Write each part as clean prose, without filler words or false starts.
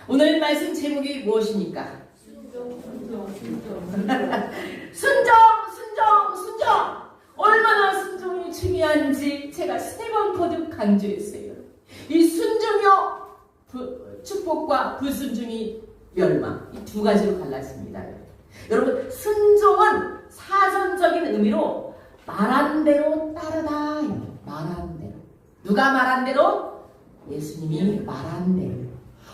오늘 말씀 제목이 무엇입니까? 순종! 얼마나 순종이 중요한지 제가 3번 거듭 강조했어요. 이 순종이요, 축복과 불순종이 멸망, 이 두 가지로 갈라집니다. 여러분, 순종은 사전적인 의미로 말한 대로 따르다. 말한 대로. 누가 말한 대로? 예수님이 말한 대로.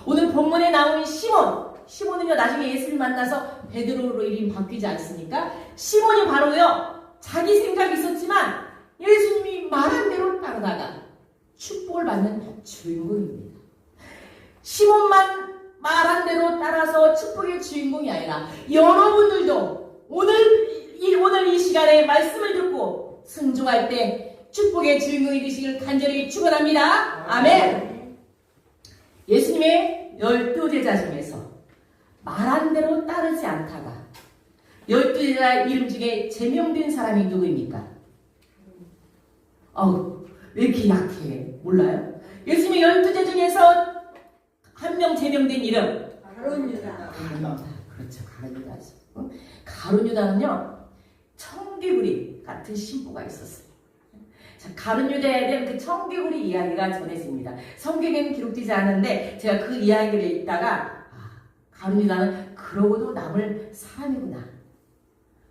오늘 본문에 나오는 시몬은요, 나중에 예수를 만나서 베드로로 이름 바뀌지 않습니까? 시몬이 바로요, 자기 생각이 있었지만 예수님이 말한 대로 따르다가 축복을 받는 주인공입니다. 시몬만 말한 대로 따라서 축복의 주인공이 아니라 여러분들도 오늘 이 시간에 말씀을 듣고 순종할 때 축복의 주인공이 되시길 간절히 축원합니다. 아멘. 예수님의 12제자 중에서 말한 대로 따르지 않다가 12제자 이름 중에 제명된 사람이 누구입니까? 왜 이렇게 약해? 몰라요? 예수님의 12제자 중에서 한 명 제명된 이름 가룟 유다. 그렇죠. 가룟 유다죠. 가룟 유다는요, 청개구리 같은 신부가 있었어요. 자, 가룟 유다에 대한 그 청개구리 이야기가 전해집니다. 성경에는 기록되지 않은데 제가 그 이야기를 읽다가 가룟 유다는 그러고도 남을 사람이구나.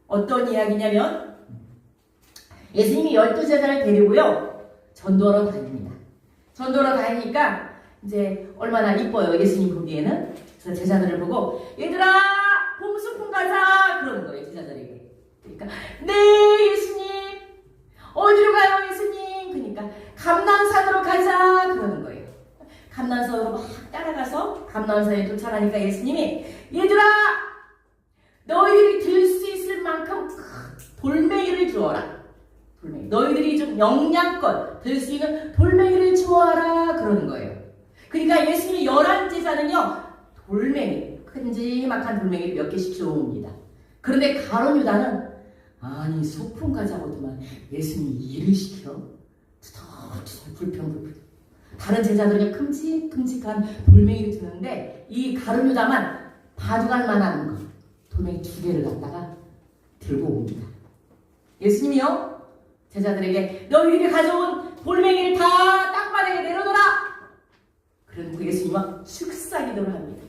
어떤 이야기냐면 예수님이 12제자를 데리고요, 전도하러 다닙니다. 전도하러 다니니까 이제 얼마나 이뻐요, 예수님 보기에는. 그래서 제자들을 보고 얘들아, 봄소풍 가자 그러는 거예요, 제자들에게. 그러니까 네 예수님. 어디로 가요 예수님? 그러니까 감람산으로 가자 그러는 거예요. 감람산으로 막 따라가서 감람산에 도착하니까 예수님이 얘들아, 너희들이 들 수 있을 만큼 돌멩이를 주어라. 돌멩이. 너희들이 좀 영양껏 들 수 있는 돌멩이를 주어라 그러는 거예요. 그러니까 예수님이 11제자는요, 돌멩이, 큼지막한 돌멩이를 몇 개씩 주옵니다. 그런데 가룟 유다는 아니 소풍 가자고도만 예수님이 일을 시켜? 투덜투덜 불평불평. 다른 제자들은 큼직큼직한 돌멩이를 주는데 이 가룟 유다만 바둑알 만한 거, 돌멩이 2개를 갖다가 들고 옵니다. 예수님이요, 제자들에게 너희들이 가져온 돌멩이를 다 땅바닥에 내려놓으라. 그러고 예수님은 축사기도를 합니다.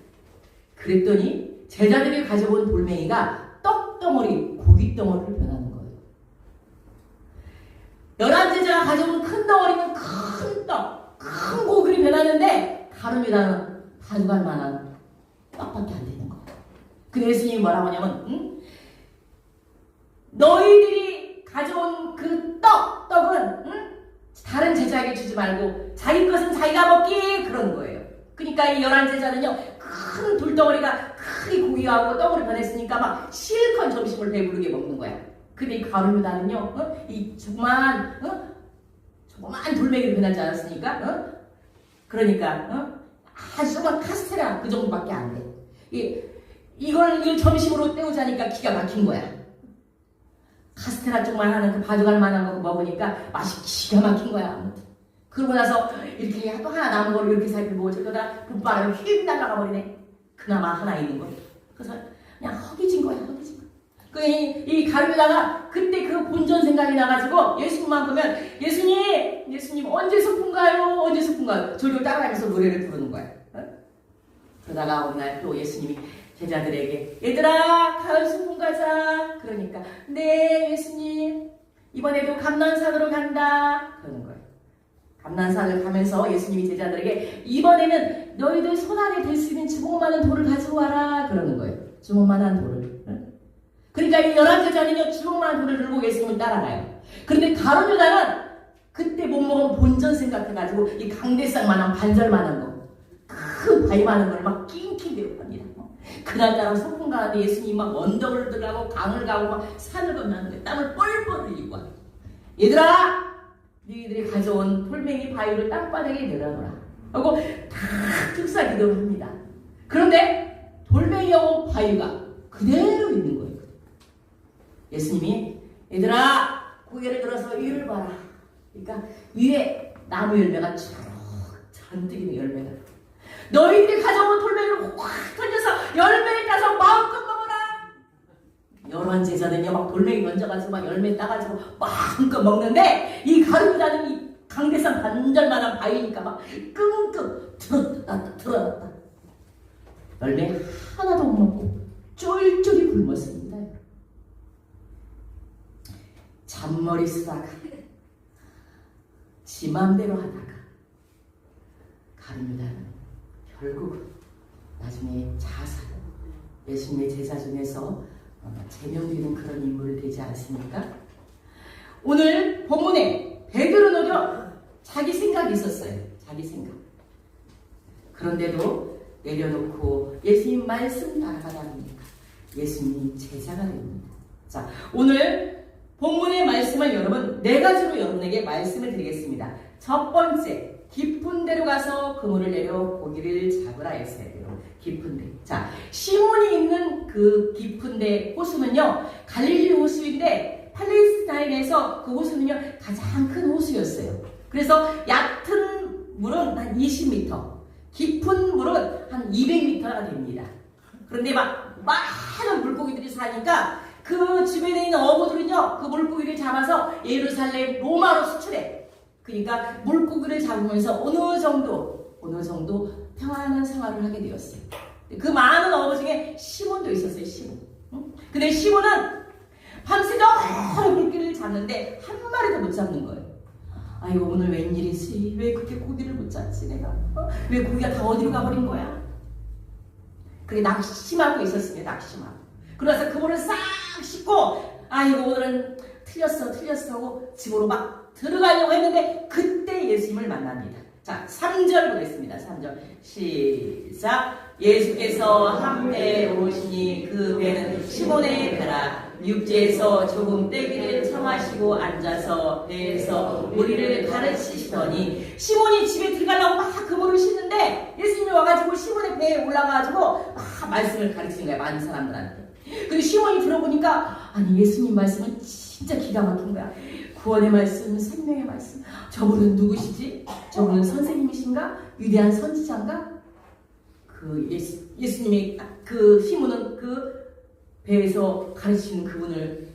그랬더니 제자들이 가져온 돌멩이가 떡덩어리, 고깃덩어리로 변하는 거예요. 11제자가 가져온 큰 덩어리는 큰 떡, 큰 고기로 변하는데 가룟 유다는 바둑알 만한 떡밖에 안 되는 거예요. 근데 예수님이 뭐라고 하냐면 너희들이 가져온 그 떡은 다른 제자에게 주지 말고 자기 것은 자기가 먹기 그러는 거예요. 그러니까 이 11제자는요, 큰 돌덩어리가 크게 고기하고 떡으로 변했으니까 막 실컷 점심을 배부르게 먹는 거야. 근데 이 가룟 유다는요, 이 조그만 돌멩이로 변하지 않았으니까, 그러니까 아주 조그만 카스테라 그 정도밖에 안 돼. 이걸 점심으로 때우자니까 기가 막힌 거야. 카스테라 쪽만 하는 그 바둑알 만한 거 먹으니까 맛이 기가 막힌 거야. 아무튼. 그러고 나서 이렇게 또 하나 남은 걸 이렇게 살펴보고 저러다가 금바람에 휙 날아가 버리네. 그나마 하나 있는 거. 그래서 그냥 허기진 거야. 이 가룟 유다가 그때 그 본전 생각이 나가지고 예수님만 보면 예수님 언제 소풍 가요? 저리로 따라가면서 노래를 부르는 거야. 그러다가 어느 날 또 예수님이 제자들에게 얘들아, 가을 소풍 가자. 그러니까 네 예수님, 이번에도 감람산으로 간다 그러는 거예요. 감람산을 가면서 예수님이 제자들에게 이번에는 너희들 손안에 들 수 있는 주먹만한 돌을 가지고 와라 그러는 거예요. 주먹만한 돌을. 그러니까 이 11제자는요, 주먹만한 돌을 들고 예수님을 따라가요. 그런데 가룟 유다는 그때 못 먹은 본전 생각해가지고 이 강대상만한 반절만한 거, 큰 바위 많은 걸 막 낑낑 대rop합니다. 그날따라 소풍 가는데 예수님이 막 언덕을 들어가고 강을 가고 막 산을 건너는데 땀을 뻘뻘 흘리고 와. 얘들아, 너희들이 가져온 돌멩이 바위를 땅바닥에 내려놓으라 하고 다 축사 기도를 합니다. 그런데 돌멩이하고 바위가 그대로 있는 거예요. 예수님이 얘들아, 고개를 들어서 위를 봐라. 그러니까 위에 나무 열매가 쭉 잔뜩 있는 열매가. 너희들이 가져온 돌멩이를 여한 제자는요 막 돌멩이 던져가지고 막 열매 따가지고 마음껏 먹는데 이 가룟유다는 이 강대상 반절만한 바위니까 막 끙끙 들어놨다 열매 하나도 못 먹고 쫄쫄이 굶었습니다. 잔머리 쓰다가 지 맘대로 하다가 가룟유다는 결국 나중에 자살, 예수님의 제자 중에서 제명되는 그런 인물이 되지 않습니까? 오늘 본문에 베드로는요 자기 생각이 있었어요. 자기 생각. 그런데도 내려놓고 예수님 말씀 따라가다 보니까 예수님이 제자가 됩니다. 자, 오늘 본문의 말씀을 여러분 네 가지로 여러분에게 말씀을 드리겠습니다. 첫 번째, 깊은 데로 가서 그물을 내려 고기를 잡으라 했어요. 깊은 데. 자, 시몬이 있는 그 깊은 데 호수는요 갈릴리 호수인데 팔레스타인에서 그 호수는요 가장 큰 호수였어요. 그래서 얕은 물은 한 20m, 깊은 물은 한 200m가 됩니다. 그런데 막 많은 물고기들이 사니까 그 주변에 있는 어부들은요 그 물고기를 잡아서 예루살렘 로마로 수출해. 그러니까 물고기를 잡으면서 어느 정도 평안한 생활을 하게 되었어요. 그 많은 어부 중에 시몬도 있었어요. 시몬. 근데 시몬은 밤새도록 물고기를 잡는데 한 마리도 못 잡는 거예요. 아이고 오늘 웬일이지? 왜 그렇게 고기를 못 잡지 내가? 왜 고기가 다 어디로 가버린 거야? 그게 낙심하고 있었습니다. 낙심하고. 그래서 그물을 싹 씻고 아이고 오늘은 틀렸어 하고 집으로 막 들어가려고 했는데 그때 예수님을 만납니다. 자, 3절 보겠습니다. 3절 시작. 예수께서 한 배에 오시니 그 배는 시몬의 배라. 육지에서 조금 떼기를 청하시고 앉아서 배에서 우리를 가르치시더니 시몬이 집에 들어가려고 막 그물을 씻는데 예수님이 와가지고 시몬의 배에 올라가가지고 막 말씀을 가르치는 거야. 많은 사람들한테. 근데 시몬이 들어보니까 아니 예수님 말씀은 진짜 기가 막힌 거야. 구원의 말씀, 생명의 말씀. 저분은 누구시지? 저분은 선생님이신가? 위대한 선지자인가? 그 예수님이 그 시몬은 그 배에서 가르치는 그분을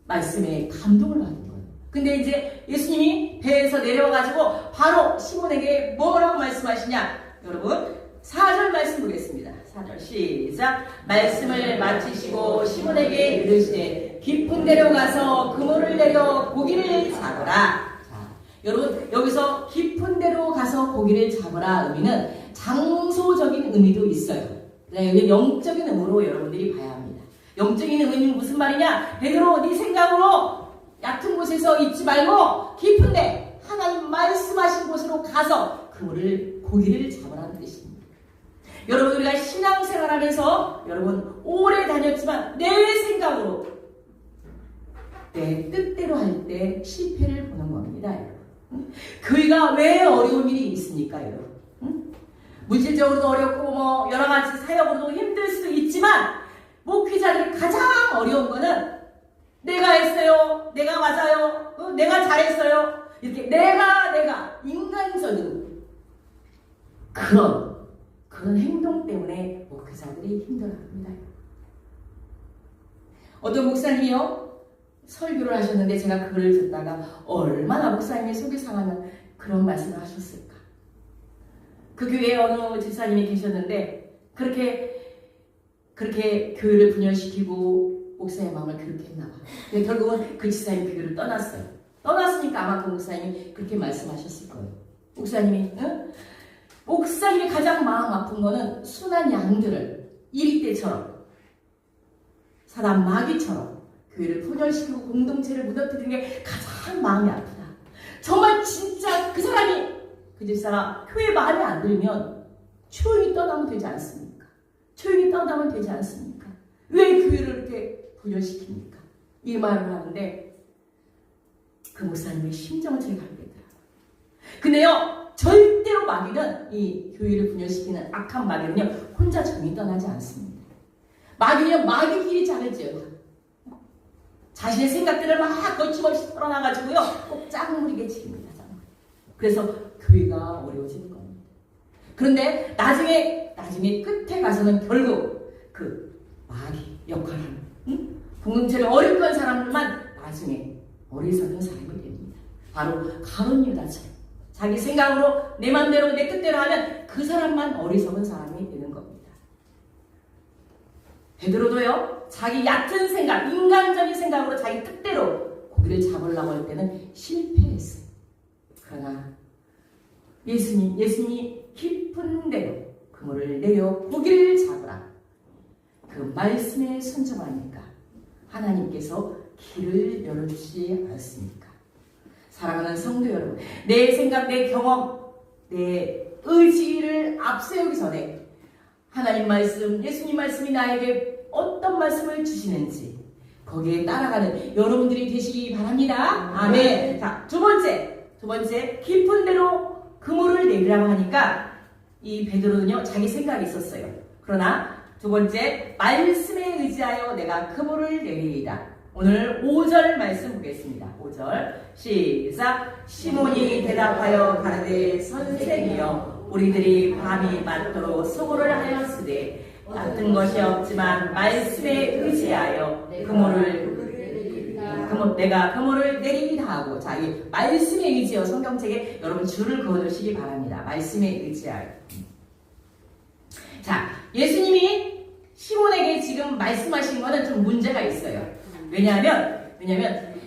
말씀에 감동을 받은 거예요. 근데 이제 예수님이 배에서 내려와가지고 바로 시몬에게 뭐라고 말씀하시냐? 여러분 4절 말씀 보겠습니다. 4절 시작. 말씀을 마치시고 시몬에게 이르시되 깊은 데로 가서 그물을 내려 고기를 잡으라. 자, 여러분 여기서 깊은 데로 가서 고기를 잡으라 의미는 장소적인 의미도 있어요. 여기 영적인 의미로 여러분들이 봐야 합니다. 영적인 의미는 무슨 말이냐? 베드로 네 생각으로 얕은 곳에서 있지 말고 깊은데 하나님 말씀하신 곳으로 가서 그물을 고기를 잡으라는 뜻입니다. 여러분 우리가 신앙생활하면서 여러분 오래 다녔지만 내 생각으로 내 뜻대로 할 때 실패를 보는 겁니다. 교회가 왜 어려운 일이 있습니까? 여러분 물질적으로도 어렵고 뭐 여러 가지 사역으로도 힘들 수도 있지만 목회자들이 가장 어려운 거는 내가 했어요, 내가 맞아요, 내가 잘했어요 이렇게 내가 인간적인 그런 행동 때문에 목회자들이 힘들어합니다. 어떤 목사님이요 설교를 하셨는데 제가 그걸 듣다가 얼마나 목사님의 속이 상하는 그런 말씀을 하셨을까. 그 교회에 어느 집사님이 계셨는데 그렇게 교회를 분열시키고 목사의 마음을 그렇게 했나 봐. 근데 결국은 그 집사님이 그 교회를 떠났어요. 떠났으니까 아마 그 목사님이 그렇게 말씀하셨을 거예요. 목사님이 가장 마음 아픈 거는 순한 양들을 이리떼처럼 사람 마귀처럼 교회를 분열시키고 공동체를 무너뜨리는 게 가장 마음이 아프다. 정말 진짜 그 사람이 그 집사가 교회 마음에 안 들면 조용히 떠나면 되지 않습니까? 조용히 떠나면 되지 않습니까? 왜 교회를 이렇게 분열시킵니까? 이 말을 하는데 그 목사님의 심정을 제가 알겠더라고요. 근데요 절대로 마귀는 이 교회를 분열시키는 악한 마귀는요 혼자 조용히 떠나지 않습니다. 마귀는 마귀끼리 짝을 지어요. 자신의 생각들을 막 거침없이 털어놔가지고요 꼭 짝무리게 지릅니다. 그래서 교회가 어려워지는 겁니다. 그런데 나중에 끝에 가서는 결국 그 마귀 역할을 공동체를 어렵게 한 사람들만 나중에 어리석은 사람이 됩니다. 바로 가룟 유다처럼 자기 생각으로 내 맘대로 내 뜻대로 하면 그 사람만 어리석은 사람이 되는 겁니다. 베드로도요, 자기 얕은 생각, 인간적인 생각으로 자기 뜻대로 고기를 잡으려고 할 때는 실패했어요. 그러나 예수님이 깊은 데로 그물을 내려 고기를 잡으라. 그 말씀에 순종하니까 하나님께서 길을 열어주시지 않습니까? 사랑하는 성도 여러분, 내 생각, 내 경험, 내 의지를 앞세우기 전에 하나님 말씀, 예수님 말씀이 나에게 어떤 말씀을 주시는지 거기에 따라가는 여러분들이 되시기 바랍니다. 아멘. 자, 두 번째 깊은 데로 그물을 내리라고 하니까 이 베드로는요, 자기 생각이 있었어요. 그러나 두 번째, 말씀에 의지하여 내가 그물을 내리리이다. 오늘 5절 말씀 보겠습니다. 5절 시작. 시몬이 대답하여 가르되 선생이여, 우리들이 밤이 맞도록 수고를 하였으되 같은 것이 없지만 말씀에 의지하여 내가 그물을 내리리다 하고, 자, 이 말씀에 의지하여 성경책에 여러분 줄을 그어두시기 바랍니다. 말씀에 의지하여. 자, 예수님이 시몬에게 지금 말씀하신 거는 좀 문제가 있어요. 왜냐하면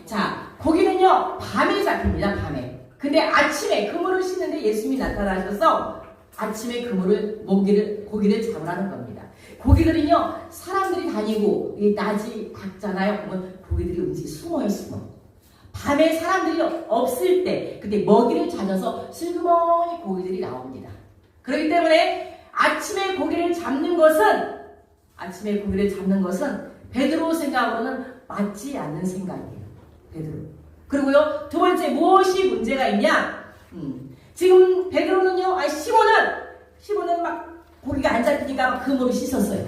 자, 고기는요 밤에 잡힙니다. 밤에. 근데 아침에 그물을 씻는데 예수님이 나타나셔서 아침에 고기를 잡으라는 겁니다. 고기들은요 사람들이 다니고 낮이 밝잖아요. 그러면 고기들이 움직이 숨어. 밤에 사람들이 없을 때 그때 먹이를 찾아서 슬그머니 고기들이 나옵니다. 그렇기 때문에 아침에 고기를 잡는 것은 베드로 생각으로는 맞지 않는 생각이에요. 베드로. 그리고요, 두 번째, 무엇이 문제가 있냐? 지금 베드로는요, 시몬은 막 고기가 안 잡히니까 막 그물을 씻었어요.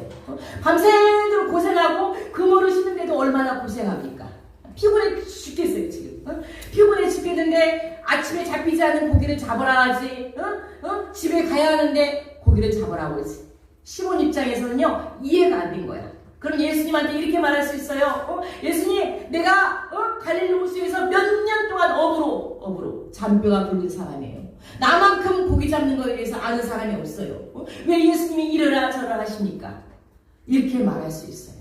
밤새도록 고생하고 그물을 씻는데도 얼마나 고생합니까? 피곤해 죽겠어요, 지금. 피곤해 죽겠는데 아침에 잡히지 않은 고기를 잡으라 하지. 집에 가야 하는데 고기를 잡으라고 하지. 시몬 입장에서는요, 이해가 안 된 거야. 그럼 예수님한테 이렇게 말할 수 있어요. 예수님, 내가 갈릴리 호수에서 몇 년 동안 어부로 잔뼈가 굵은 사람이에요. 나만큼 고기 잡는 거에 대해서 아는 사람이 없어요. 왜 예수님이 이러라 저러라 하십니까? 이렇게 말할 수 있어요.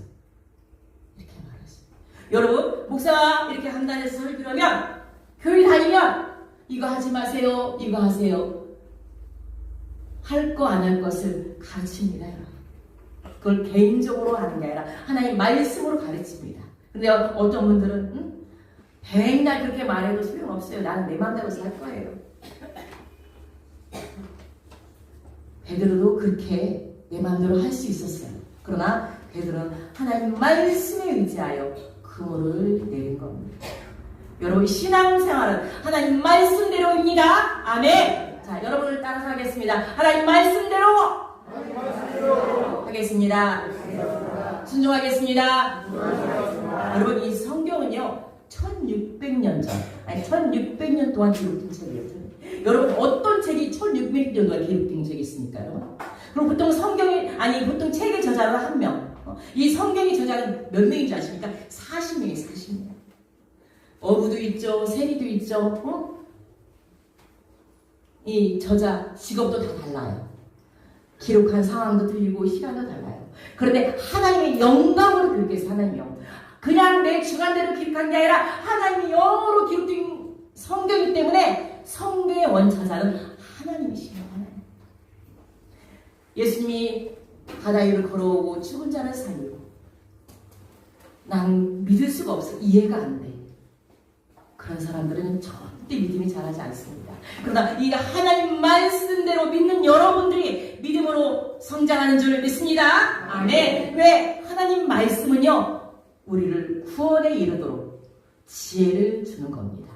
여러분, 목사가 이렇게 한단에서 설교를 하면, 교회 다니면 이거 하지 마세요, 이거 하세요. 할 거 안 할 것을 가르칩니다. 그걸 개인적으로 하는 게 아니라 하나님 말씀으로 가르칩니다. 근데 어떤 분들은 백날 그렇게 말해도 소용없어요. 나는 내 마음대로 살 거예요. 베드로도 그렇게 내 마음대로 할 수 있었어요. 그러나 베드로는 하나님 말씀에 의지하여 그물을 내린 겁니다. 여러분, 신앙생활은 하나님 말씀대로입니다. 아멘. 자, 여러분을 따라서 하겠습니다. 하나님 말씀대로 하겠습니다. 순종하겠습니다. 여러분, 이 성경은요 1600년 동안 기록된 책이에요. 여러분, 어떤 책이 1600년 동안 기록된 책이 있습니까? 여러분? 그럼 보통 보통 책의 저자는 한 명. 이 성경의 저자는 몇 명인 줄 아십니까? 40명이에요. 40명. 어부도 있죠, 세리도 있죠. 이 저자 직업도 다 달라요. 기록한 상황도 틀리고 시간도 달라요. 그런데 하나님의 영감으로 그렇게 해서 하나님의 영, 그냥 내 주관대로 기록한 게 아니라 하나님의 영으로 기록된 성경이기 때문에 성경의 원저자는 하나님이시죠. 하나님. 예수님이 바다 위를 걸어오고 죽은 자를 살리고, 난 믿을 수가 없어, 이해가 안 돼. 그런 사람들은 절대 믿음이 자라지 않습니다. 그러나 이 하나님 말씀대로 믿는 여러분들이 믿음으로 성장하는 줄 믿습니다. 아멘. 왜? 하나님 말씀은요 우리를 구원에 이르도록 지혜를 주는 겁니다.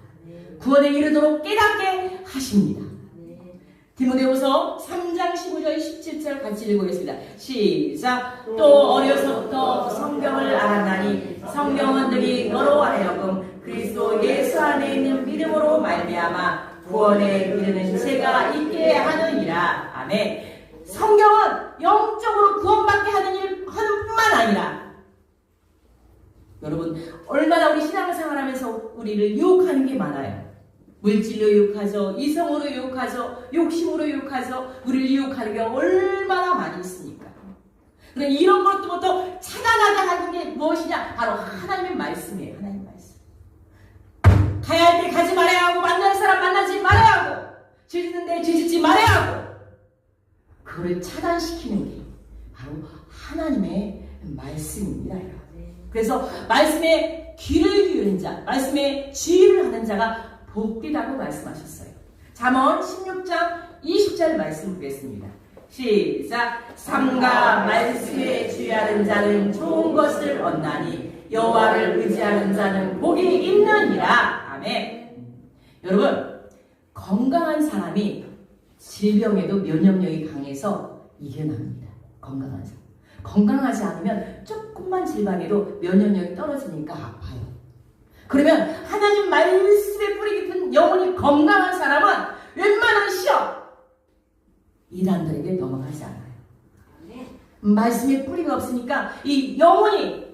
구원에 이르도록 깨닫게 하십니다. 디모데후서 3장 15절 17절 같이 읽어보겠습니다. 시작. 또 어려서부터 성경을 알았나니 성경은 능히 너로 하여금 그리스도 예수 안에 있는 믿음으로 말미암아 구원에 이르는 죄가 있게 하느니라. 아멘. 성경은 영적으로 구원받게 하는 뿐만 아니라 우리를 유혹하는 게 많아요. 물질로 유혹하죠. 이성으로 유혹하죠. 욕심으로 유혹하죠. 우리를 유혹하는 게 얼마나 많이 있습니까? 그럼 이런 것부터 차단하게 하는 게 무엇이냐? 바로 하나님의 말씀이에요. 하나님의 말씀. 가야 할 때 가지 말아야 하고, 만나는 사람 만나지 말아야 하고, 죄짓는 데 죄짓지 말아야 하고, 그걸 차단시키는 게 바로 하나님의 말씀입니다. 그래서 말씀에 귀를 기울인 자, 말씀에 주의를 하는 자가 복되다고 말씀하셨어요. 잠언 16장 20절 말씀 보겠습니다. 시작. 삼가 말씀에 주의하는 자는 좋은 것을 얻나니 여호와를 의지하는 자는 복이 있느니라. 아멘. 여러분, 건강한 사람이 질병에도 면역력이 강해서 이겨납니다. 건강한 사람. 건강하지 않으면 조금만 질병에도 면역력이 떨어지니까 아파요. 그러면 하나님 말씀에 뿌리 깊은 영혼이 건강한 사람은 웬만한 시험 이단들에게 넘어가지 않아요. 말씀에 뿌리가 없으니까 이 영혼이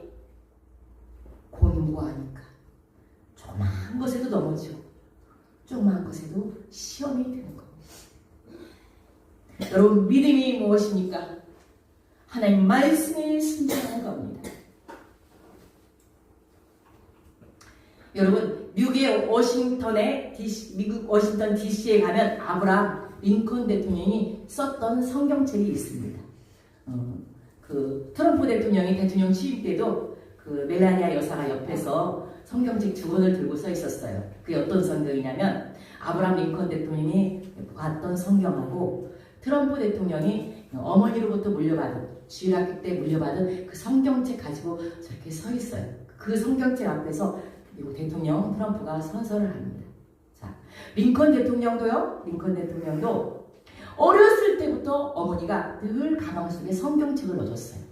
공부하니까 조그마한 것에도 넘어지고 조그마한 것에도 시험이 되는 겁니다. 여러분, 믿음이 무엇입니까? 하나님 말씀에 순종하는 겁니다. 여러분, 미국의 미국 워싱턴 DC에 가면 아브라함 링컨 대통령이 썼던 성경책이 있습니다. 그 트럼프 대통령이 대통령 취임 때도 그 멜라니아 여사가 옆에서 성경책 두 권을 들고 서 있었어요. 그게 어떤 성경이냐면 아브라함 링컨 대통령이 봤던 성경하고 트럼프 대통령이 어머니로부터 물려받은 주일학교 때 물려받은 그 성경책 가지고 저렇게 서 있어요. 그 성경책 앞에서 미국 대통령 트럼프가 선서를 합니다. 자, 링컨 대통령도 어렸을 때부터 어머니가 늘 가방 속에 성경책을 넣어줬어요.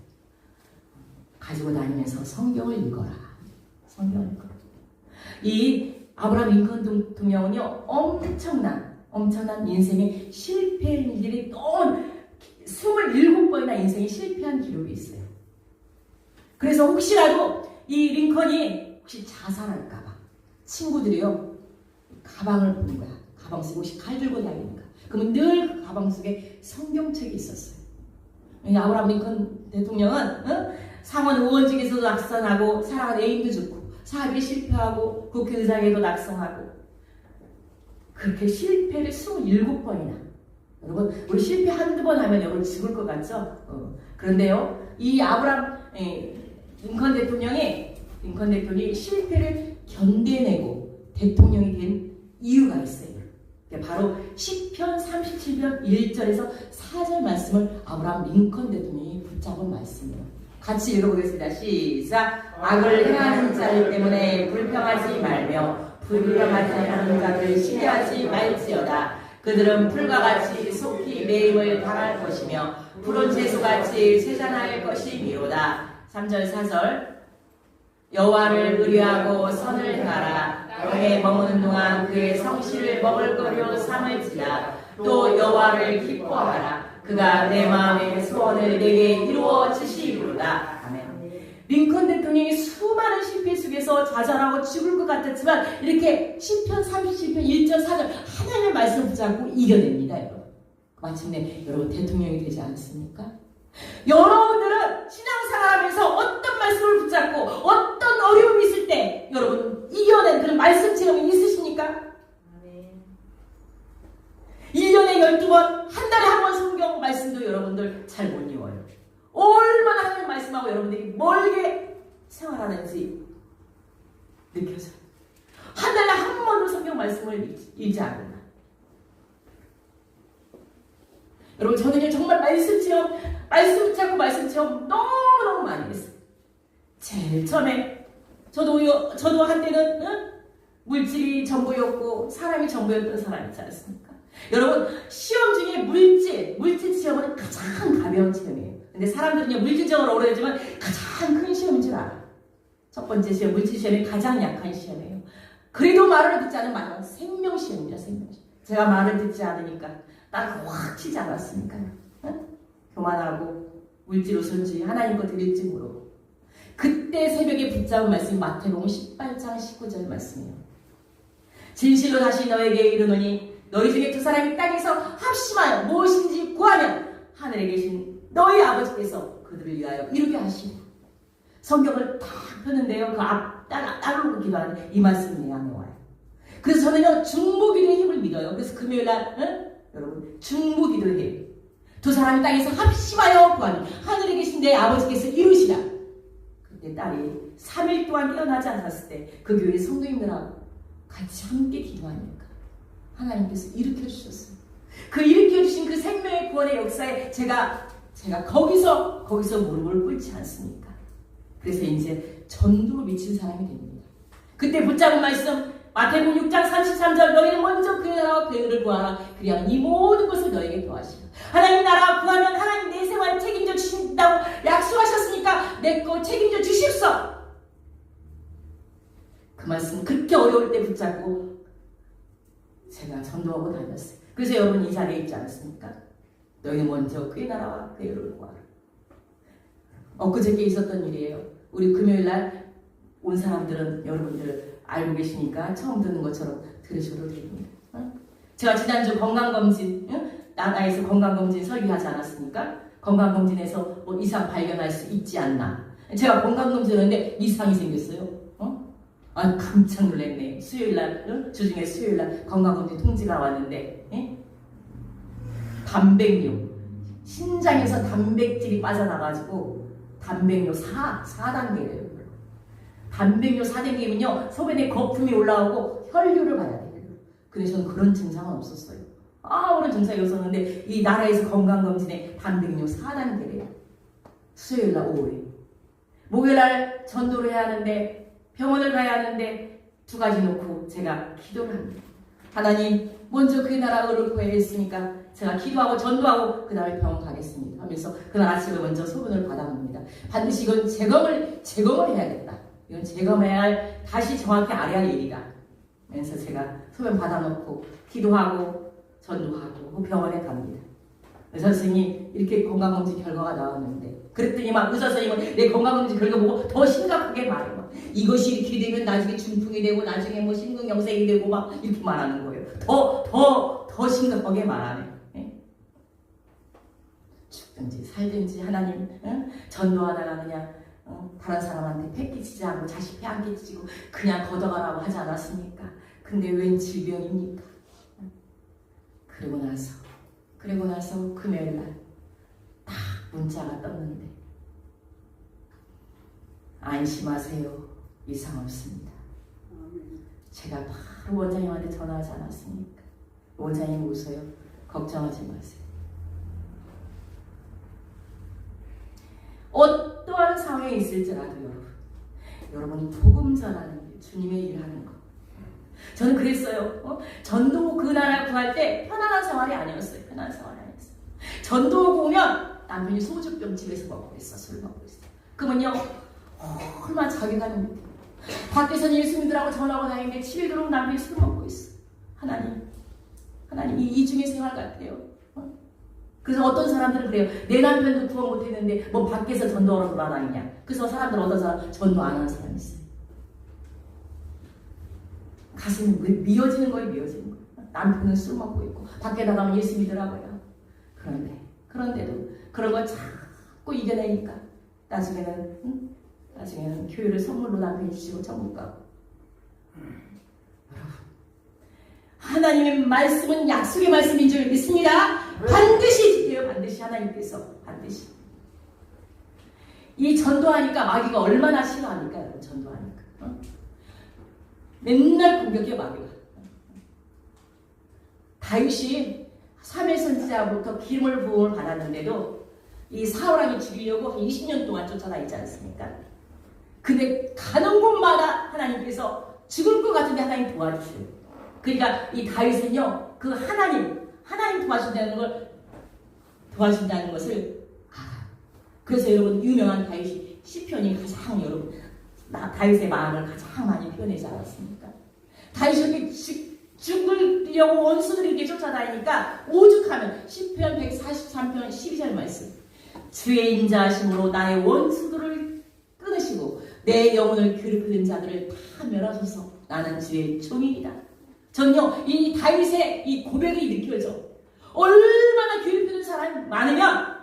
가지고 다니면서 성경을 읽어라. 성경을 읽어라. 이 아브라함 링컨 대통령은요, 엄청난 인생의 실패한 일들이 또 27번이나 인생이 실패한 기록이 있어요. 그래서 혹시라도 이 링컨이 혹시 자살할까봐 친구들이요, 가방을 보는 거야. 가방 속에 혹시 칼 들고 다니는가. 그러면 늘 그 가방 속에 성경책이 있었어요. 아브라함 링컨 대통령은 상원 의원직에서도 낙선하고 사랑하는 애인도 죽고 사업에 실패하고 국회의장에도 낙선하고 그렇게 실패를 27번이나. 여러분, 우리 실패 한두 번 하면 여러분 죽을 것 같죠? 그런데요, 이 아브라함 링컨 대통령이 실패를 견뎌내고 대통령이 된 이유가 있어요. 바로 시편 37편 1절에서 4절 말씀을 아브라함 링컨 대통령이 붙잡은 말씀이에요. 같이 읽어보겠습니다. 시작. 악을 행하는 자들 때문에 불평하지 말며 불평하지 않는 자들 시기하지 말지어다. 그들은 풀과 같이 속히 매임을 당할 것이며 푸른 채소같이 세잔할 것이미로다. 3절 4절. 여호와를 의뢰하고 선을 행하라. 영에 머무는 동안 그의 성실을 먹을거리로 삼을지라. 또 여호와를 기뻐하라. 그가 내 마음의 소원을 내게 이루어 주시리로다. 아멘. 링컨 대통령이 수많은 실패 속에서 좌절하고 죽을 것 같았지만 이렇게 시편 37편 1절 4절 하나님의 말씀 붙잡고 이겨냅니다. 여러분. 마침내 여러분 대통령이 되지 않습니까? 여러분들은 신앙생활하면서 어떤 말씀을 붙잡고 어떤 어려움이 있을 때 여러분 이겨낸 그런 말씀 체험이 있으십니까? 1년에 12번, 한 달에 한 번 성경 말씀도 여러분들 잘 못 읽어요. 얼마나 하나님 말씀하고 여러분들이 멀게 생활하는지 느껴져요. 한 달에 한 번도 성경 말씀을 읽지 않는다. 여러분, 저는 정말 말씀 붙잡고 말씀 체험 너무너무 많이 했어요. 제일 처음에 저도 한때는 물질이 전부였고 사람이 전부였던 사람 있지 않습니까? 여러분, 시험 중에 물질 시험은 가장 가벼운 시험이에요. 근데 사람들은요, 물질적으로 어려워지만 가장 큰 시험인 줄 알아요. 첫 번째 시험, 물질 시험이 가장 약한 시험이에요. 그래도 말을 듣지 않으면 마지막 생명 시험입니다. 생명 시험. 제가 말을 듣지 않으니까 나를 확 치지 않았으니까요. 교만하고 물질 우선주의, 하나님 것 드릴지 모르고. 그때 새벽에 붙잡은 말씀이 마태복음 18장 19절 말씀이에요. 진실로 다시 너에게 이르노니 너희 중에 두 사람이 땅에서 합심하여 무엇인지 구하면 하늘에 계신 너희 아버지께서 그들을 위하여 이루게 하시고. 성경을 딱 폈는데요. 그 앞 따로 기도하는 이 말씀이 내 안에 와요. 그래서 저는요 중보기도의 힘을 믿어요. 그래서 금요일날 여러분 중보기도해요. 두 사람이 땅에서 합심하여 구하니 하늘에 계신 내 아버지께서 이루시라. 그때 딸이 3일 동안 깨어나지 않았을 때 그 교회 성도님들하고 같이 함께 기도하니까 하나님께서 일으켜주셨어요. 그 일으켜주신 그 생명의 구원의 역사에 제가 거기서 무릎을 꿇지 않습니까? 그래서 이제 전도로 미친 사람이 됩니다. 그때 붙잡은 말씀 마태복음 6장 33절 너희는 먼저 그의 나라와 그의 의를 구하라. 그리하면 이 모든 것을 너에게 더하시라. 하나님 나라 구하면 하나님 내 생활 책임져 주신다고 약속하셨으니까 내 거 책임져 주십소. 그 말씀 그렇게 어려울 때 붙잡고 제가 전도하고 다녔어요. 그래서 여러분 이 자리에 있지 않습니까? 너희는 먼저 그의 나라와 그의 의를 구하라. 엊그저께 있었던 일이에요. 우리 금요일날 온 사람들은 여러분들 알고 계시니까 처음 듣는 것처럼 들으셔도 됩니다. 제가 지난주 건강검진, 나라에서 건강검진 설계하지 않았습니까? 건강검진에서 뭐 이상 발견할 수 있지 않나. 제가 건강검진을 했는데 이상이 생겼어요. 깜짝 놀랐네. 수요일날, 주중에 수요일날 건강검진 통지가 왔는데 단백뇨, 신장에서 단백질이 빠져나가지고 단백뇨 4단계래요. 단백뇨 4단계면요 소변에 거품이 올라오고 혈류를 봐야 돼요. 근데 저는 그런 증상은 없었어요. 아무런 증상이 없었는데 이 나라에서 건강검진에 단백뇨 4단계래요. 수요일날 오후에. 목요일날 전도를 해야 하는데 병원을 가야 하는데 두 가지 놓고 제가 기도를 합니다. 하나님 먼저 그 나라를 구해야 했으니까 제가 기도하고 전도하고 그 다음에 병원 가겠습니다 하면서 그날 아침에 먼저 소변을 받아봅니다. 반드시 이건 제거를 해야겠다. 이건 제거해야 할 다시 정확히 알아야 할 일이다. 그래서 제가 소변 받아놓고 기도하고 전도하고 병원에 갑니다. 의사 선생님이 이렇게 건강검진 결과가 나왔는데 그랬더니 막 의사 선생님은 내 건강검진 결과 보고 더 심각하게 말해요. 이것이 이렇게 되면 나중에 중풍이 되고 나중에 뭐 심근경색이 되고 막 이렇게 말하는 거예요. 더 심각하게 말하네. 죽든지 살든지 하나님 전도하다가 그냥 다른 사람한테 패 끼치지 않고 자식 패 안 끼치고 그냥 걷어가라고 하지 않았습니까? 근데 웬 질병입니까? 그리고 나서 금요일날 딱 문자가 떴는데 안심하세요. 이상 없습니다. 제가 바로 원장님한테 전화하지 않았습니까? 원장님 오세요. 걱정하지 마세요. 어떠한 상황에 있을지라도 여러분이 복음 전하는 게 주님의 일하는 거. 저는 그랬어요. 전도 그 나라 구할 때 편안한 생활이 아니었어요. 전도 오면 남편이 소주병 집에서 먹고 있어. 술 먹고 있어. 그러면요 얼마나 자괴감이 느껴요. 밖에서는 예수님들하고 전화하고 다니는데 집에 들어오면 남편이 술 먹고 있어. 하나님 이 이중의 생활 같아요. 그래서 어떤 사람들은 그래요. 내 남편도 구원 못했는데 뭐 밖에서 전도하러 돌아다니냐. 그래서 사람들은 어떤 사람 전도 안 하는 사람이 있어요. 가슴이 미어지는 거예요. 남편은 술 먹고 있고 밖에 나가면 예수 믿으라고요. 그런데도 그런 걸 자꾸 이겨내니까 나중에는 교회를 선물로 남편이 주시고 천국 가고. 여러분 하나님의 말씀은 약속의 말씀인 줄 믿습니다. 반드시 지켜요. 반드시 하나님께서 반드시. 이 전도하니까 마귀가 얼마나 싫어하니까 여러분 전도하니까. 맨날 공격해 마귀가. 다윗이 사무엘 선지자부터 기름을 부음을 받았는데도 이 사울왕이 죽이려고 한 20년 동안 쫓아다니지 않습니까? 근데 가는 곳마다 하나님께서 죽을 것 같은데 하나님 도와주셔요. 그러니까 이 다윗은요 그 하나님 도와준다는 것을 알아요. 그래서 여러분 유명한 다윗이 시편이 가장 여러분 다윗의 마음을 가장 많이 표현하지 않았습니까? 다윗이 죽으려고 원수들이 이렇게 쫓아다니니까 오죽하면 시편 143편 12절 말씀 주의 인자하심으로 나의 원수들을 끊으시고 내 영혼을 괴롭히는 자들을 다 멸하소서. 나는 주의 종이니라. 저는요, 이 다윗의 이 고백이 느껴져. 얼마나 괴롭히는 사람이 많으면,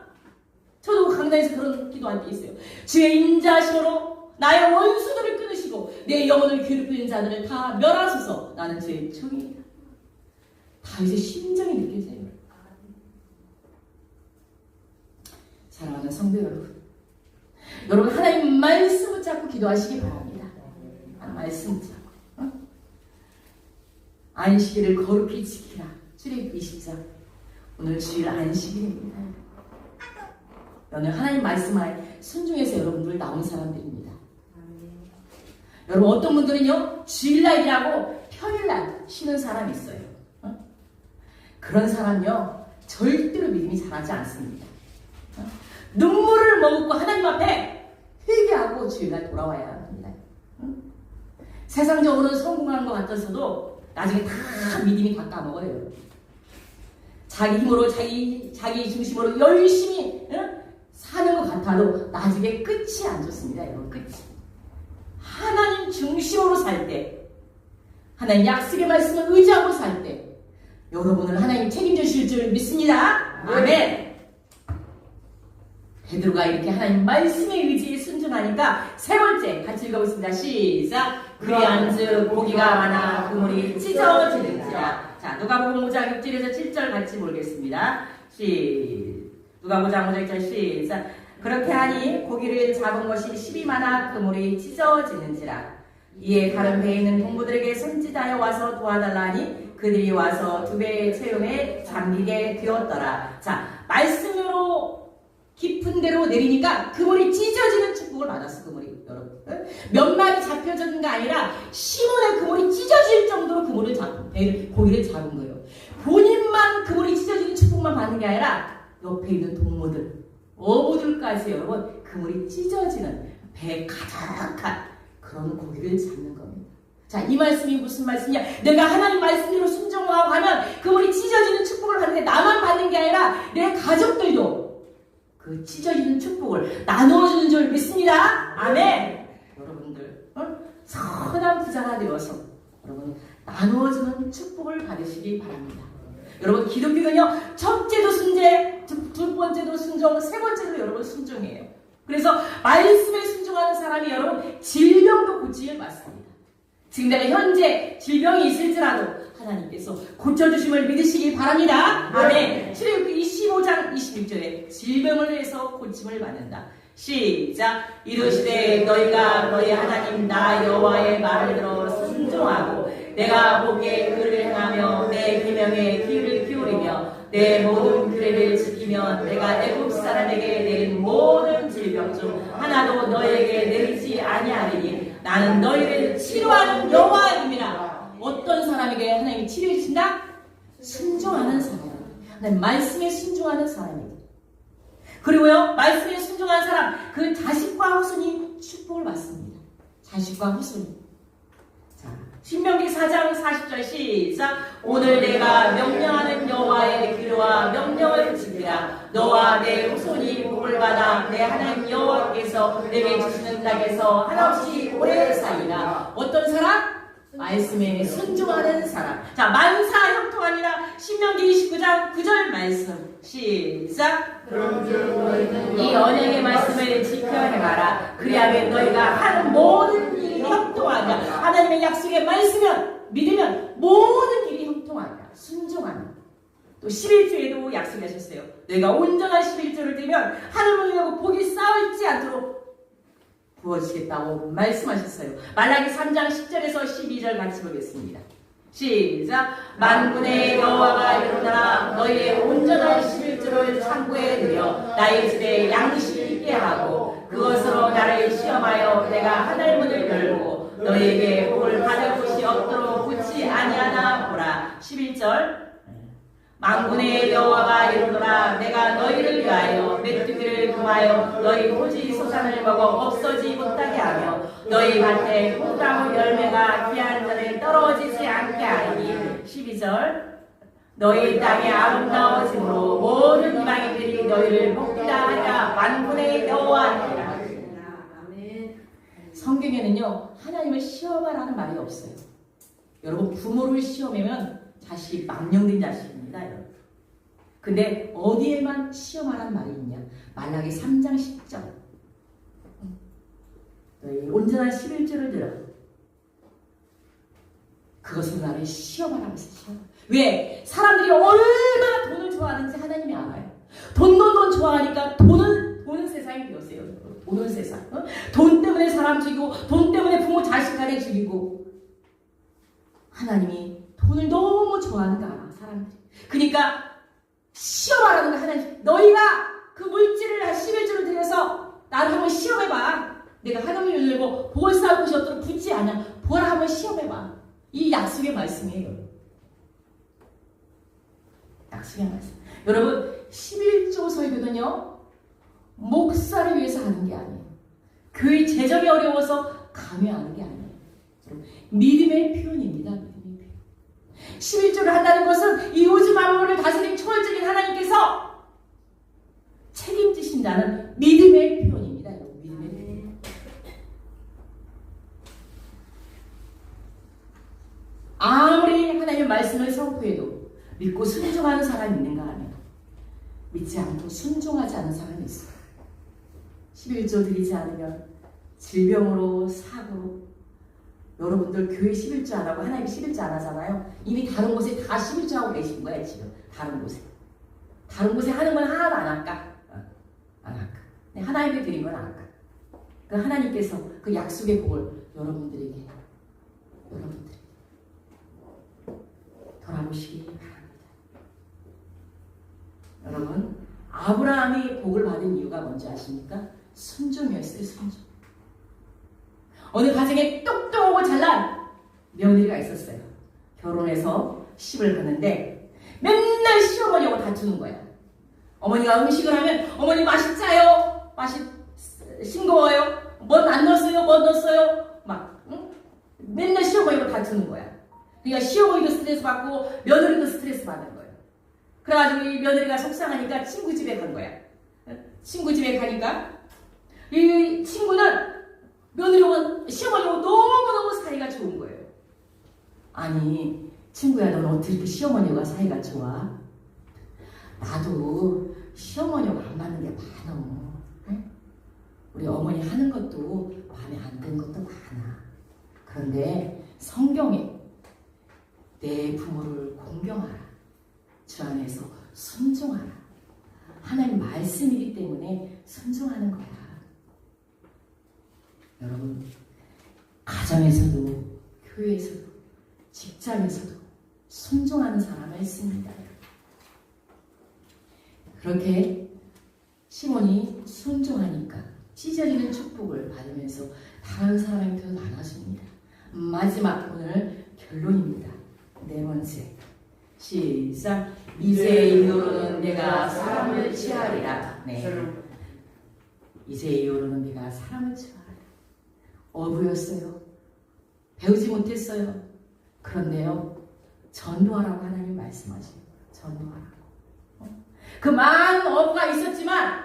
저도 강단에서 그런 기도할 때 있어요. 주의 인자하심으로 나의 원수들을 끊으시고 내 영혼을 괴롭히는 자들을 다 멸하소서. 나는 주의 종이다. 다윗의 심정이 느껴져요. 사랑하는 성도 여러분, 여러분 하나님 말씀 붙잡고 기도하시기 바랍니다. 말씀 붙잡고 안식일을 거룩히 지키라. 출애굽기 20장. 오늘 주일 안식일입니다. 오늘 하나님 말씀에 순종해서 여러분들 나온 사람들입니다. 여러분 어떤 분들은요 주일날이라고 평일날 쉬는 사람이 있어요. 그런 사람요 절대로 믿음이 자라지 않습니다. 눈물을 머금고 하나님 앞에 회개하고 주일날 돌아와야 합니다. 세상적으로는 성공한 것 같아서도 나중에 다 믿음이 다 까먹어요. 자기 힘으로 자기 중심으로 열심히 사는 것 같아도 나중에 끝이 안 좋습니다. 여러분 끝이. 하나님 중심으로 살 때, 하나님 약속의 말씀을 의지하고 살 때 여러분을 하나님 책임져 주실 줄 믿습니다. 아멘. 베드로가 이렇게 하나님 말씀의 의지에 순종하니까 세 번째 같이 읽어보겠습니다. 시작. 그리한즉 고기가 많아 그물이 찢어지는지라. 자, 누가복음 5장 6절에서 7절 같이 보겠습니다. 누가복음 5장 6절 시작. 그렇게 하니 고기를 잡은 것이 10이 많아 그물이 찢어지는지라. 이에 다른 배에 있는 동무들에게 손짓하여 와서 도와달라 하니 그들이 와서 두 배의 채움에 잠기게 되었더라. 자, 말씀으로 깊은 데로 내리니까 그물이 찢어지는 축복을 받았어. 그물이 여러분 몇 마리 잡혀졌는가 아니라 시몬의 그물이 찢어질 정도로 그물을 고기를 잡은 거예요. 본인만 그물이 찢어지는 축복만 받는 게 아니라 옆에 있는 동무들, 어부들까지 여러분 그물이 찢어지는 배 가득한 그런 고기를 잡는 겁니다. 자, 이 말씀이 무슨 말씀이냐? 내가 하나님 말씀대로 순종하고 하면 그물이 찢어지는 축복을 받는데 나만 받는 게 아니라 내 가족들도 그 찢어지는 축복을 나누어주는 줄 믿습니다. 아멘. 여러분들 선한 부자가 되어서 여러분 나누어주는 축복을 받으시기 바랍니다. 여러분 기독교는요 첫째도 순재, 두 번째도 순종, 세 번째도 여러분 순종이에요. 그래서 말씀에 순종하는 사람이 여러분 질병도 고치를 받습니다. 지금 내가 현재 질병이 있을지라도 하나님께서 고쳐주심을 믿으시기 바랍니다. 아멘. 출애굽기 25장 26절에 질병을 위해서 고침을 받는다. 시작. 이르시되 너희가 너희 하나님 나 여호와의 말을 들어 순종하고 내가 보기에 그를 행하며 내 계명에 귀를 기울이며 내 모든 규례를 지키며 내가 애굽 사람에게 내린 모든 질병 중 하나도 너희에게 내리지 아니하리니 나는 너희를 치료하는 여호와임이라. 어떤 사람에게 하나님이 치료해 주신다? 순종하는 사람. 하나님 말씀에 순종하는 사람입니다. 그리고요 말씀에 순종하는 사람 그 자식과 후손이 축복을 받습니다. 자식과 후손이. 자, 신명기 4장 40절 시작. 오늘 내가 명령하는 여호와의 규례와 명령을 지키라. 너와 내 후손이 복을 받아 내 하나님 여호와께서 내게 주시는 땅에서 한없이 오래 살리라. 어떤 사람? 말씀에 순종하는 사람. 자, 만사 형통하니라. 신명기 29장 9절 말씀 시작. 이 언약의 말씀을 지켜 행하라. 그리하면 너희가 하는 모든 일이 형통하리라. 하나님의 약속의 말씀을 믿으면 모든 일이 형통하리라. 순종하는. 또 11조에도 약속하셨어요. 너희가 온전한 11조를 들면 하늘을 열고 복이 쌓이지 않도록 부어주겠다고 말씀하셨어요. 말라기 3장 10절에서 12절 같이 보겠습니다. 시작. 만군의 여호와가 이르노라. 너희의 온전한 11조를 창고에 들여 나의 집에 양식 있게 하고 그것으로 나를 시험하여 내가 하늘문을 열고 너희에게 복을 받을 곳이 없도록 붙지 아니하나 보라. 11절. 만군의 여호와가 이르노라. 내가 너희를 위하여 메뚜기를 금하여 너희 토지 소산을 먹어 없어지지 못하게 하며 너희 밭에 포도나무 열매가 귀한 전에 떨어지지 않게 하리니. 12절. 너희 땅이 아름다워짐으로 모든 이방인들이 너희를 복되다 하리라. 만군의 여호와니라. 성경에는요 하나님을 시험하라는 말이 없어요. 여러분 부모를 시험하면 자식이 망령된 자식입니다. 여러분. 근데 어디에만 시험하란 말이 있냐? 말라기 3장 10절. 너희 온전한 11조를 들어. 그것은 나를 시험하라고 했어요. 시험. 왜? 사람들이 얼마나 돈을 좋아하는지 하나님이 알아요. 돈 좋아하니까 돈은 세상이 되었어요. 돈은 세상. 돈 때문에 사람 죽이고 돈 때문에 부모 자식 간에 죽이고 하나님이 돈을 너무 좋아하는 거 알아. 사람들이. 그러니까 시험하라는 거 하나님. 너희가 그 물질을 11조를 들여서 나를 한번 시험해봐. 내가 하나님의 눈을 열고 복을 쌓을 곳이 없도록 붙지 않아. 보라 한번 시험해봐. 이 약속의 말씀이에요. 약속의 말씀. 여러분 11조 설교는요 목사를 위해서 하는 게 아니에요. 교회 재정이 어려워서 강요하는 게 아니에요. 믿음의 표현입니다. 믿음의 표현. 11조를 한다는 것은 이 우주 만물을 다스린 초월적인 하나님께서 책임지신다는 믿음의 표현입니다. 믿음의 표현. 아무리 하나님의 말씀을 선포해도 믿고 순종하는 사람이 있는가 하면 믿지 않고 순종하지 않은 사람이 있어요. 11조 드리지 않으면 질병으로 사고로 여러분들 교회 11조 안 하고 하나님 11조 안 하잖아요. 이미 다른 곳에 다 11조 하고 계신 거예요. 지금 다른 곳에 하는 건 하나도 안 할까? 안 할까? 하나님께 드린 건 안 할까? 그 하나님께서 그 약속의 복을 여러분들에게 돌아보시기 바랍니다. 여러분 아브라함이 복을 받은 이유가 뭔지 아십니까? 순종이었어요. 순종. 어느 가정에 똑똑하고 잘난 며느리가 있었어요. 결혼해서 시집을 가는데 맨날 시어머니하고 다투는 거야. 어머니가 음식을 하면 어머니 맛이 짜요. 맛이 싱거워요. 뭔 안 넣었어요. 뭐 넣었어요. 막 맨날 시어머니하고 다투는 거야. 그러니까 시어머니도 스트레스 받고 며느리도 스트레스 받는 거예요. 그래가지고 이 며느리가 속상하니까 친구 집에 간 거야. 친구 집에 가니까 이 친구는 며느리하고 시어머니하고 너무너무 사이가 좋은 거예요. 아니 친구야 너는 어떻게 이렇게 시어머니와 사이가 좋아? 나도 시어머니하고 안 맞는 게 많아. 우리 어머니 하는 것도 마음에 안 드는 것도 많아. 그런데 성경에 내 부모를 공경하라. 주 안에서 순종하라. 하나님 말씀이기 때문에 순종하는 거야. 여러분 가정에서도 교회에서도 직장에서도 순종하는 사람이 있습니다. 그렇게 시몬이 순종하니까 찢어지는 축복을 받으면서 다른 사람이 더 나눠줍니다. 마지막 오늘 결론입니다. 네 번째 시작. 이제 이후로는 내가 사람을 취하리라. 네. 이제 이후로는 내가 사람을 취하리라. 어부였어요. 배우지 못했어요. 그런데요 전도하라고 하나님 말씀하시고 전도하라고. 그 많은 어부가 있었지만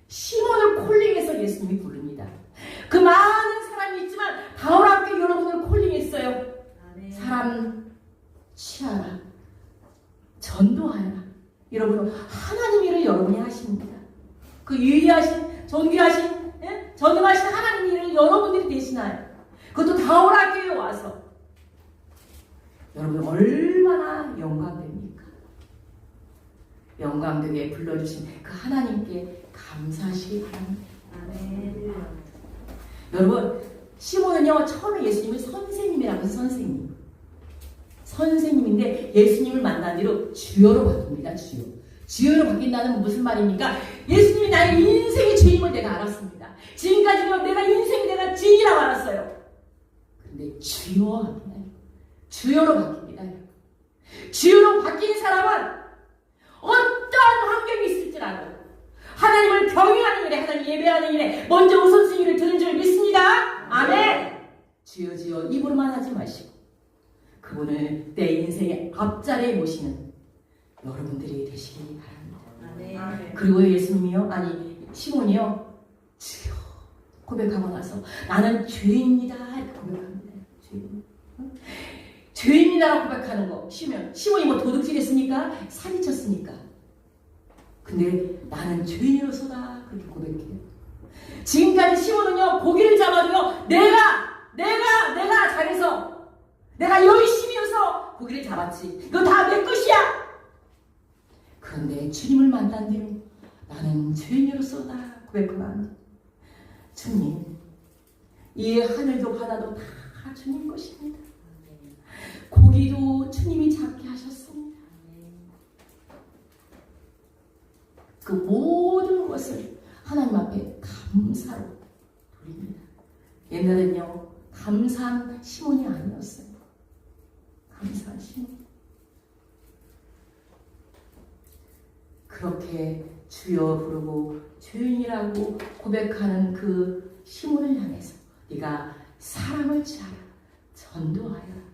시몬을 콜링해서 예수님이 부릅니다. 그 많은 사람이 있지만 바울함께 여러분을 콜링했어요. 사람 취하라. 전도하라. 여러분 하나님 일을 여러분이 하십니다. 그 유의하신 존귀하신 전능하신 하나님 일을 여러분들이 대신하여 그것도 바울학교에 와서 여러분 얼마나 영광됩니까? 영광되게 불러주신 그 하나님께 감사하시기 바랍니다. 아멘. 여러분 시몬은요 처음에 예수님을 선생님이라고 해서 선생님인데 예수님을 만난 뒤로 주여로 바뀝니다. 주여로 바뀐다는 무슨 말입니까? 예수님이 나의 인생의 주임을 내가 알았습니다. 지금까지는 내가 인생이 내가 주인이라고 알았어요. 근데 주여 합니다. 주여로 바뀝니다. 주여로 바뀐 사람은 어떠한 환경이 있을지라도 하나님을 경외하는 일에 하나님 예배하는 일에 먼저 우선순위를 두는 줄 믿습니다. 아멘. 주여 주여 입으로만 하지 마시고 그분을 내 인생의 앞자리에 모시는 여러분들이 되시기 바랍니다. 아멘. 그리고 예수님이요 시몬이요 주여 고백하고 나서 나는 죄인이다 이렇게 고백합니다. 죄인이다라고 고백하는 거 쉬면 시몬이 뭐 도둑질했습니까? 사기쳤습니까? 근데 나는 죄인으로서다 그렇게 고백해요. 지금까지 시몬은요 고기를 잡아도요 내가 잘해서 내가 열심히 해서 고기를 잡았지 이거 다 내 것이야. 그런데 주님을 만난 뒤로 나는 죄인으로서다 고백하나 주님 이 하늘도 바다도 다 주님 것입니다. 고기도 주님이 잡게 하셨습니다. 그 모든 것을 하나님 앞에 감사로 돌립니다. 옛날엔요 감사한 시몬이 아니었어요. 감사한 시몬. 그렇게 주여 부르고 죄인이라고 고백하는 그 시몬을 향해서 네가 사람을 취하여 전도하여라.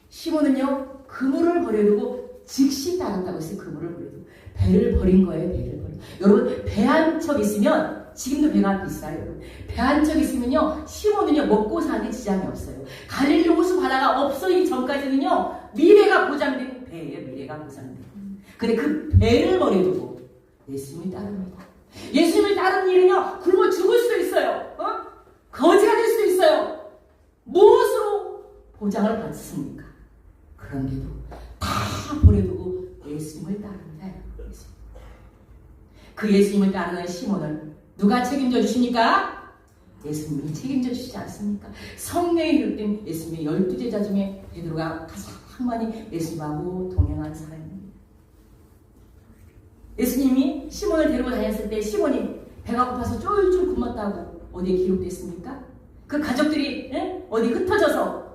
시몬은요 그물을 버려두고 즉시 따랐다고 했어요. 그물을 버려두고 배를 버린 거예요. 배를 버린. 여러분 배 한 척 있으면 지금도 배가 비싸요. 여러분 배 한 척 있으면요 시몬은요 먹고 사는 지장이 없어요. 갈릴리 호수 바다가 없어지기 전까지는요 미래가 보장된 배예요. 미래가 보장된. 근데 그 배를 버려두고 예수님을 따릅니다. 예수님을 따르는 일은요 굶어 죽을 수도 있어요. 거지가 될 수도 있어요. 무엇으로 보장을 받습니까? 그런데도 다 버려두고 예수님을 따릅니다. 그 예수님을 따르는 시몬을 누가 책임져 주십니까? 예수님이 책임져 주시지 않습니까? 성령이 이끌린 예수님의 12제자 중에 베드로가 가장 많이 예수님하고 동행한 사람입니다. 예수님이 시몬을 데리고 다녔을 때 시몬이 배가 고파서 쫄쫄 굶었다고 어디에 기록됐습니까? 그 가족들이 어디 흩어져서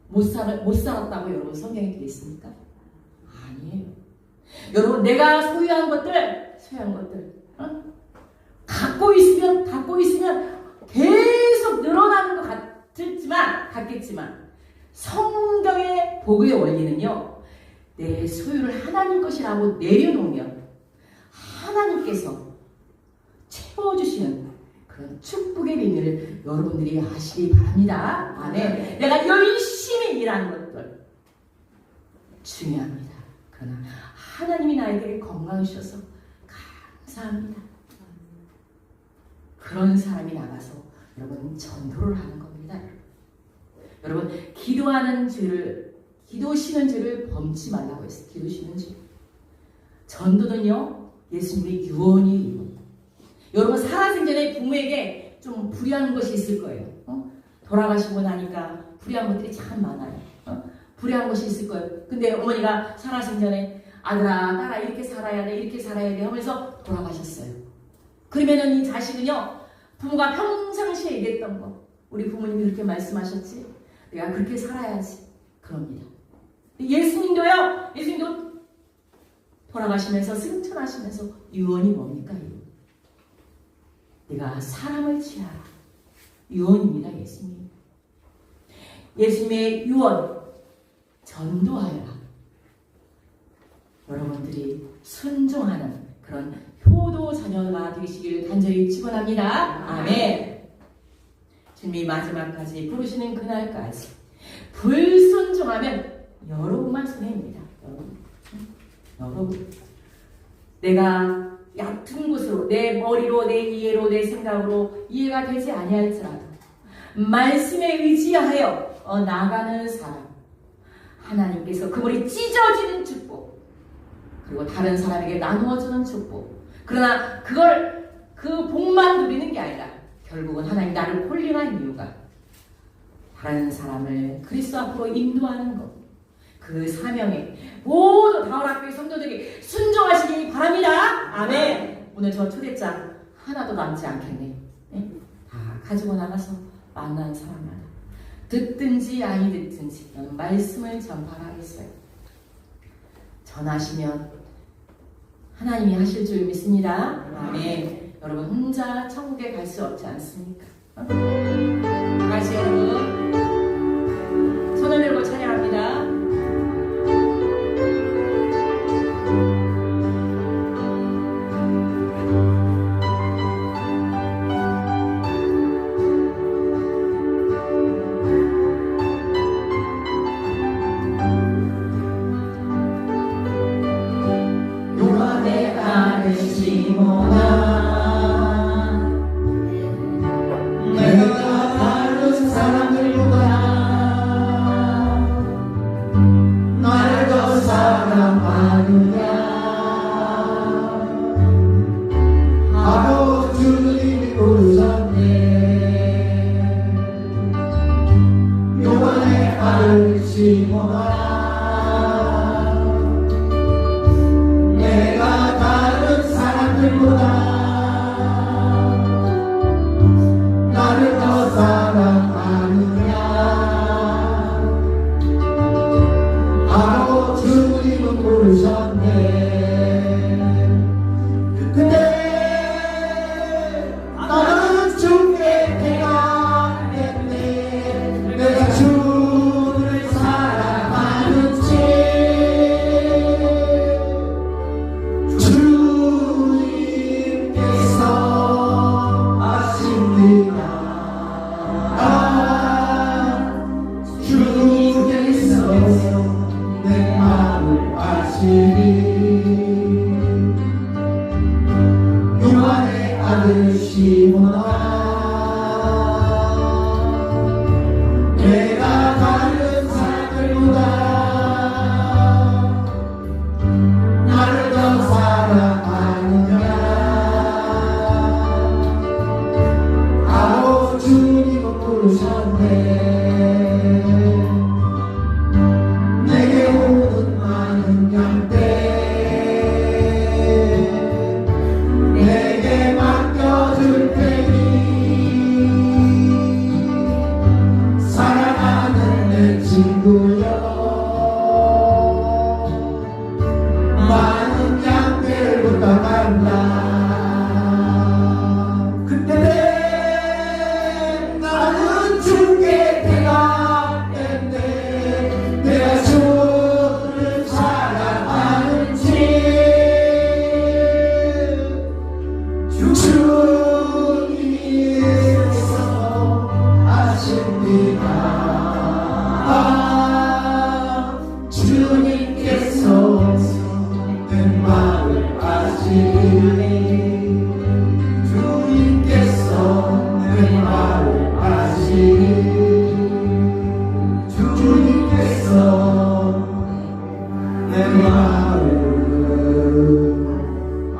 못 살았다고 여러분 성경에 되어 있습니까? 아니에요. 여러분 내가 소유한 것들 갖고 있으면 계속 늘어나는 것 같겠지만 성경의 복의 원리는요 내 소유를 하나님 것이라고 내려놓으면 하나님께서 채워주시는 그런 축복의 비밀을 여러분들이 아시기 바랍니다. 아멘. 내가 열심히 일하는 것들 중요합니다. 그러나 하나님이 나에게 건강 주셔서 감사합니다. 그런 사람이 나가서 여러분 전도를 하는 겁니다. 여러분 기도하는 죄를 기도 쉬는 죄를 범치 말라고 했어요. 기도 쉬는 죄. 전도는요 예수님의 유언이에요. 여러분 살아생전에 부모에게 좀 불의한 것이 있을 거예요. 돌아가시고 나니까 불의한 것들이 참 많아요. 불의한 것이 있을 거예요. 근데 어머니가 살아생전에 아들아 딸아 이렇게 살아야 돼 하면서 돌아가셨어요. 그러면은 이 자식은요 부모가 평상시에 얘기했던 거 우리 부모님이 그렇게 말씀하셨지 내가 그렇게 살아야지 그럽니다. 예수님도 돌아가시면서 승천하시면서 유언이 뭡니까? 네가 사람을 취하라. 유언입니다. 예수님의 유언 전도하여라. 여러분들이 순종하는 그런 효도 자녀가 되시기를 간절히 축원합니다. 아멘. 주님이 마지막까지 부르시는 그날까지 불순종하면 여러분만 손해입니다. 여러분 내가 얕은 곳으로 내 머리로 내 이해로 내 생각으로 이해가 되지 아니할지라도 말씀에 의지하여 나가는 사람 하나님께서 그 머리 찢어지는 축복 그리고 다른 사람에게 나누어주는 축복 그러나 그 복만 누리는 게 아니라 결국은 하나님 나를 콜링한 이유가 다른 사람을 그리스도 앞으로 인도하는 것 그 사명에 모두 다원학교의 성도들이 순종하시기 바랍니다. 아멘. 오늘 저 초대장 하나도 남지 않겠네. 다 가지고 나가서 만난 사람마다 듣든지 아니 듣든지 말씀을 전파하겠어요. 전하시면 하나님이 하실 줄 믿습니다. 아멘. 여러분 혼자 천국에 갈 수 없지 않습니까? 다시 여러분 손을 들고 찬양합니다. 시몬아, 내가 다른 사람들보다 나를 더 사랑하느냐. 아오 주님은 부르셨네. 내게 오는 많은 양떼 내게 맡겨줄 테니 사랑하는 내 친구여, 많은 양떼부터 만나. 그때 나는 주께 대답했네. 내가 주를 사랑하는지. 주님께서 아십니다. 주님께서 내 마음을 아시니. 주님께서 내 마음을 아시니. 주님께서 내 마음을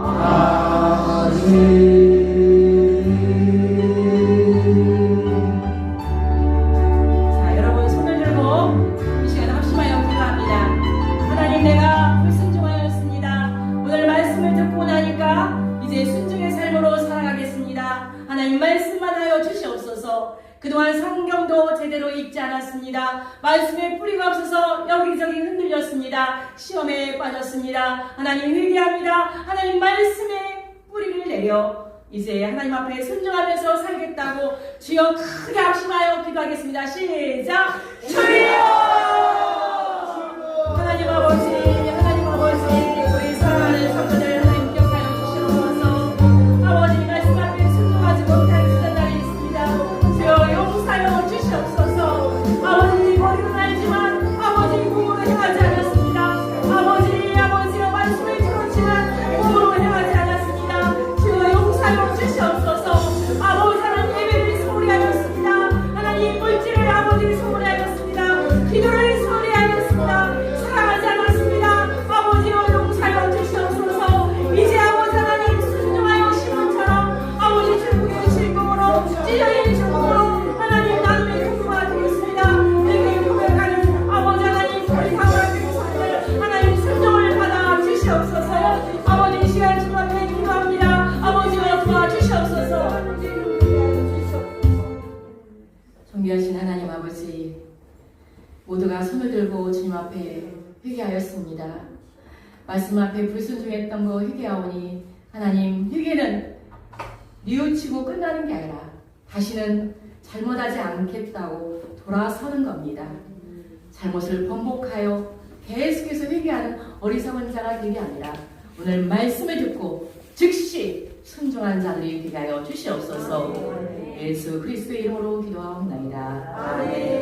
아시니. 자, 여러분 손을 들고 이 시간에 합심하여 기도합니다. 하나님, 내가 불순종하였습니다. 오늘 말씀을 듣고 나니까 이제 순종의 삶으로 살아가겠습니다. 하나님, 말씀만 하여 주시옵소서. 그동안 성경도 제대로 읽지 않았습니다. 말씀에 뿌리가 없어서 여기저기 흔들렸습니다. 시험에 빠졌습니다. 하나님, 회개합니다. 하나님, 말씀에 뿌리를 내려 이제 하나님 앞에 순종하면서 살겠다고 주여 크게 합심하여 기도하겠습니다. 시작! 주여! 하나님 아버지, 하나님 아버지, 우리 사랑하는 성도들 하나님 기억하여 주시옵소서. 아버지, 말씀 앞에 순종하지 못한 시간이 있습니다. 주여 용서하여 주시옵소서. 아버지, 머리는 알지만 아버지 몸으로 행하지 않았습니다. 아버지여 말씀을 들었지만 몸으로 행하지 않았습니다. 주여 용서하여 주시옵소서. 아버지, 하나님 예배를 소홀히 하였습니다. 하나님 물질을 아버지 소홀히 하였습니다. 기도를 소홀히 하였습니다. 사랑하지 않았습니다. 아버지여 용서하여 주시옵소서. 이제 아버지 하나님 순종하여 시몬처럼 아버지 중국의 즐거움으로 찢어진 중국으로 하나님 나눔의 통로가 되겠습니다. 내게 고백하는 아버지 하나님 우리 사랑하는 성도들 하나님 순종을 받아 주시옵소서. 아버지 이 시간 주님 앞에 기도합니다. 아버지여 도와주시옵소서. 존귀하신 하나님 아버지, 모두가 손을 들고 주님 앞에 회개하였습니다. 말씀 앞에 불순종했던 거 회개하오니 하나님, 회개는 뉘우치고 끝나는 게 아니라 다시는 잘못하지 않겠다고 돌아서는 겁니다. 잘못을 번복하여 계속해서 회개하는 어리석은 자가 되게 아니라 오늘 말씀을 듣고 즉시 순종한 자들이 되게 하여 주시옵소서. 예수 그리스도의 이름으로 기도하옵나이다. 아멘.